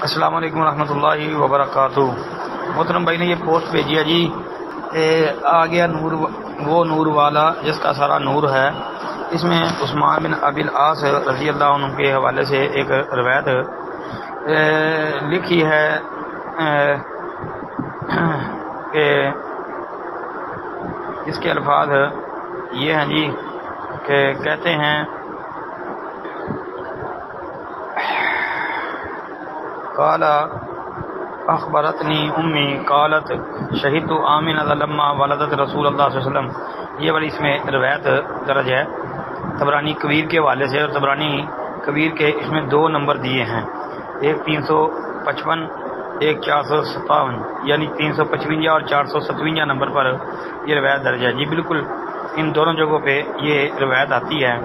السلام علیکم ورحمۃ اللہ وبرکاتہ۔ محترم بھائی نے یہ پوسٹ بھیجی ہے جی، آ گیا نور، وہ نور والا جس کا سارا نور ہے۔ اس میں عثمان بن ابی العاص رضی اللہ عنہ کے حوالے سے ایک روایت لکھی ہے کہ اس کے الفاظ یہ ہیں جی کہ کہتے ہیں قال اخبرتنی امی قالت شہدت آمنہ لما ولدت رسول اللہ صلی اللہ علیہ وسلم۔ یہ والی اس میں روایت درج ہے طبرانی کبیر کے حوالے سے، اور طبرانی کبیر کے اس میں 2 نمبر دیے ہیں، ایک 355 ایک 457، یعنی 355 اور 457 نمبر پر یہ روایت درج ہے جی۔ بالکل ان دونوں جگہوں پہ یہ روایت آتی ہے،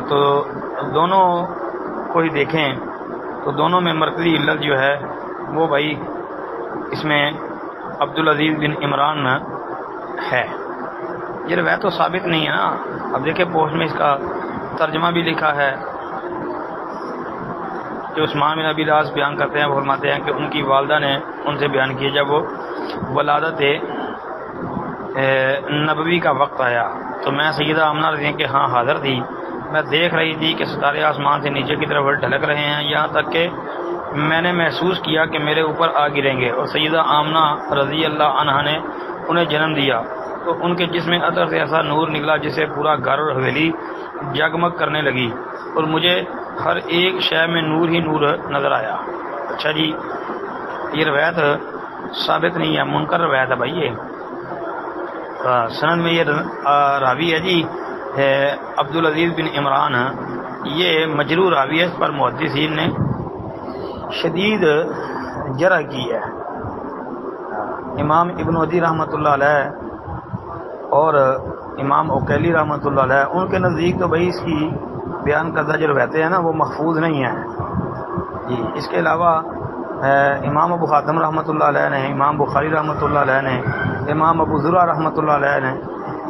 تو دونوں کو ہی دیکھیں تو دونوں میں مرکزی علت جو ہے وہ بھائی اس میں عبدالعزیز بن عمران ہے۔ یہ روایت تو ثابت نہیں ہے نا۔ اب دیکھیں پوسٹ میں اس کا ترجمہ بھی لکھا ہے کہ عثمان بن ابی العاص بیان کرتے ہیں، وہ فرماتے ہیں کہ ان کی والدہ نے ان سے بیان کیا جب وہ ولادت نبوی کا وقت آیا تو میں سیدہ آمنہ رضی اللہ عنہا کے ہاں حاضر تھی۔ میں دیکھ رہی تھی کہ ستارے آسمان سے نیچے کی طرف ڈھلک رہے ہیں، یہاں تک کہ میں نے محسوس کیا کہ میرے اوپر آ گریں گے، اور سیدہ آمنہ رضی اللہ عنہا نے انہیں جنم دیا تو ان کے جسم اثر سے ایسا نور نکلا جسے پورا گھر اور حویلی جگمگ کرنے لگی، اور مجھے ہر ایک شے میں نور ہی نور نظر آیا۔ اچھا جی، یہ روایت ثابت نہیں ہے، منکر روایت ہے بھائی۔ یہ سند میں یہ راوی ہے جی عبدالعزیز بن عمران، یہ مجروح راوی ہے، اس پر محدثین نے شدید جرح کی ہے۔ امام ابن عدی رحمۃ اللہ علیہ اور امام عقیلی رحمۃ اللہ علیہ ان کے نزدیک تو بھائی اس کی بیان کردہ جو روایتیں ہیں نا وہ محفوظ نہیں ہیں جی۔ اس کے علاوہ امام ابو حاتم رحمۃ اللہ علیہ نے، امام بخاری رحمۃ اللہ علیہ نے، امام ابو زرع رحمۃ اللہ علیہ نے،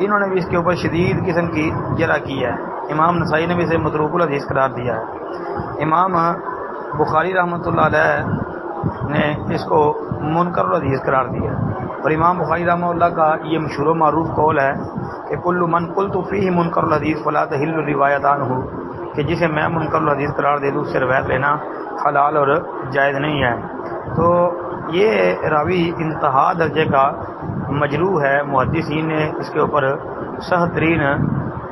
انہوں نے بھی اس کے اوپر شدید قسم کی جرح کی ہے۔ امام نسائی نے بھی اسے متروک الحدیث قرار دیا ہے۔ امام بخاری رحمۃ اللہ علیہ نے اس کو منکر الحدیث قرار دیا، اور امام بخاری رحمۃ اللہ کا یہ مشہور و معروف قول ہے کہ کل من قلت فیہ منکر الحدیث فلا تحل روایت عنہ، کہ جسے میں منکر الحدیث قرار دے دوں اس سے روایت لینا حلال اور جائز نہیں ہے۔ تو یہ راوی انتہا درجے کا مجروح ہے، محدثین نے اس کے اوپر سخت ترین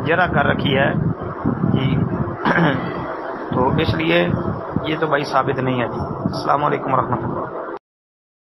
جرح کر رکھی ہے جی۔ تو اس لیے یہ تو بھائی ثابت نہیں ہے جی۔ السلام علیکم ورحمۃ اللہ۔